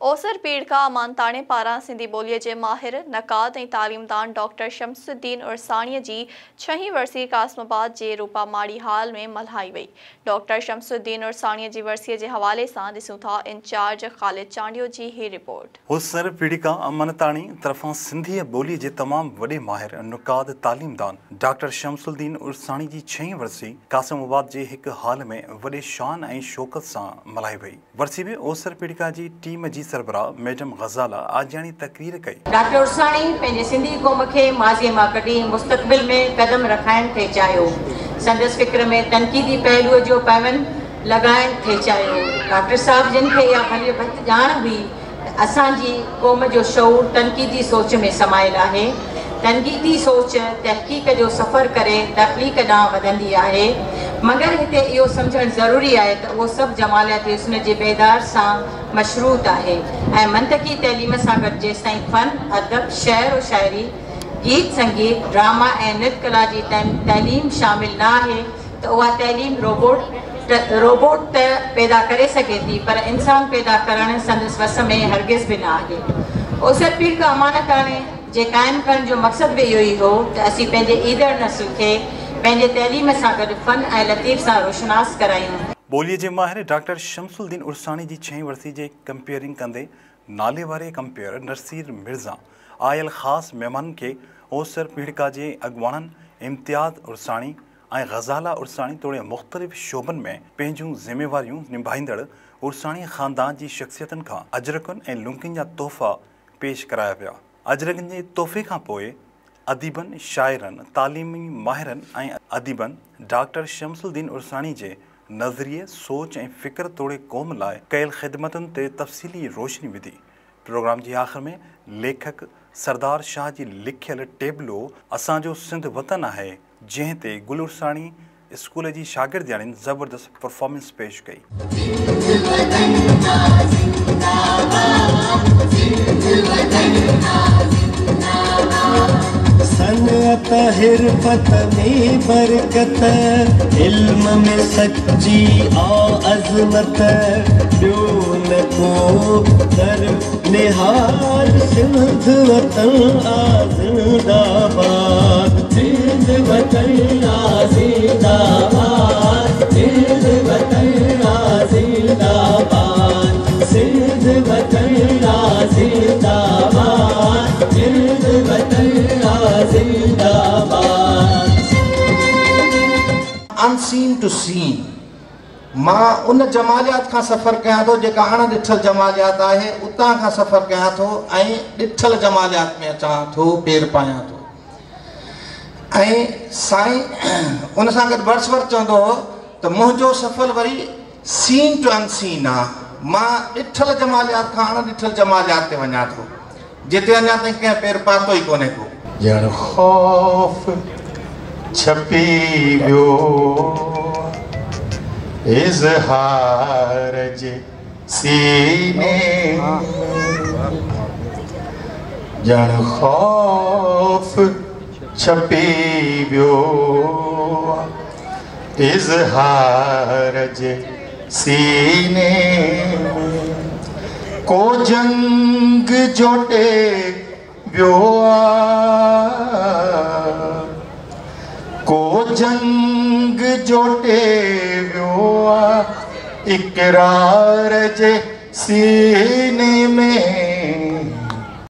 ओसर पीड़का अमान ताणे पारां सिंधी ॿोलीअ जे माहिर नक़ाद ऐं तालीमदान डॉक्टर शमसुद्दीन उर्साणीअ जी 6हीं वरसी कासमाबाद जे रूपा माड़ी हाल में मल्हाई वई। डॉक्टर शमसुद्दीन उर्साणीअ जी वरसीअ जे हवाले सां ॾिसूं था इंचार्ज ख़ालिद चांडियो जी ही रिपोर्ट। ओसर पीड़िका अमन ताणी तरफ़ां सिंधी ॿोलीअ जे तमामु वॾे माहिर नुक़ाद तालीमदान डॉक्टर शमसुद्दीन उर्साणी जी 6हीं वरसी कासमाबाद जे हिकु हाल में वॾे शान ऐं शौक़त सां मल्हाई वई। वरसी में ओसर पीड़िका जी टीम जी सरबराह मैडम ग़ज़ाला आजियाणी तक़रीर कई। डॉक्टर उर्साणी पंहिंजे सिंधी क़ौम खे माज़ीअ मां कढी मुस्तक़बिल में कदम रखाइण थे चाहियो। संदसि फ़िक्र में तनक़ीदी पहलूअ जो पैवंद लगाइण थे चाहियो। डॉक्टर साहब जिन खे इहा भली भत ॼाण हुई असांजी क़ौम जो शऊर तनक़ीदी सोच में समायल आहे। तनक़ीदी सोच तहक़ीक़ जो सफ़र करे तख़लीक़ ॾांहुं वधंदी आहे, मगर हिते इहो सम्झणु ज़रूरी आहे त उहो सभु जमालियाती हुस्न जे बेदार सां मशरूत आहे ऐं मंतकी तइलीम सां गॾु जेसिताईं फ़न, अदब, शेर व शाइरी, गीत संगीत, ड्रामा ऐं नृत्य कला जी तइलीम शामिल न आहे त उहा तइलीम रोबोट त पैदा करे सघे थी, पर इंसान पैदा करणु संदसि वस में हरगिज़ बि न आहे। ओसर पीड़का अमानत हाणे जे क़ाइमु करण जो मक़सदु बि इहो ई हो त असीं पंहिंजे ईंदड़ नस्ल खे पंहिंजे तइलीम सां गॾु फ़न ऐं लतीफ़ सां रोशनास करायूं। ॿोलीअ जे माहिर डॉक्टर शमसुद्दीन उर्साणी जी 6हीं वरसी जे कंपेयरिंग कंदे नाले वारे कंपेयर नसीर मिर्ज़ा आयल ख़ासि महिमाननि खे ओसर पीड़िका जे अॻुवाणनि इम्तियाज़ उर्साणी ऐं ग़ज़ाला उर्साणी तोड़े मुख़्तलिफ़ शोबनि में पंहिंजूं ज़िम्मेवारियूं निभाईंदड़ उर्साणी ख़ानदान जी शख़्सियतुनि खां अजरकुनि ऐं लुंकियुनि जा तोहफ़ा पेश कराया विया। अजरकनि जे तोहफ़े खां पोइ अदीबनि, शाइरनि, तालीमी माहिरनि ऐं अदीबनि डॉक्टर शमसुद्दीन उर्साणी जे नज़रिए, सोच ऐं फ़िक्र तोड़े क़ौम लाइ कयल ख़िदमतुनि ते तफ़सीली रोशनी विधी। प्रोग्राम जी आख़िर में लेखक सरदार शाह जी लिखियल टेबलो असांजो सिंध वतन आहे, जंहिं ते गुल उर्साणी स्कूल जी शागिर्दियाणियुनि ज़बरदस्त परफॉर्मेंस पेश कई। सनअत हिरफत में बरकत, इल्म में सच्ची अज़मत, ॿियो न को दर निहाल सिंध वतन आ ज़िंदाबाद, सिंध वतन आ ज़िंदाबाद, सिंध वतन आ ज़िंदाबाद, सिंध वतन आ ज़िंदाबाद, सिंध वतन आ ज़िंदाबाद। अनसीन टू सीन मां उन जमालियात खां सफ़र कयां थो जेका अणॾिठल जमालियात आहे, उतां खां सफ़र कयां थो ऐं ॾिठल जमालियात में अचां थो, पेर पायां थो। ऐं साईं उन सां गॾु वर्ड्सवर्थ चवंदो हो त मुंहिंजो सफ़र वरी सीन टू अनसीन आहे। मां ॾिठल जमालियात खां अणॾिठल जमालियात ते वञां थो, जिते अञा ताईं कंहिं पेर पातो ई कोन्हे को। ॼण ख़ौफ़ छपी वियो इज़हार जे सीने, ॼण ख़ौफ़ छपी वियो इज़हार जे सीने, को जंग जोटे वियो को जंग जोटे वियो इक़रार जे सीने,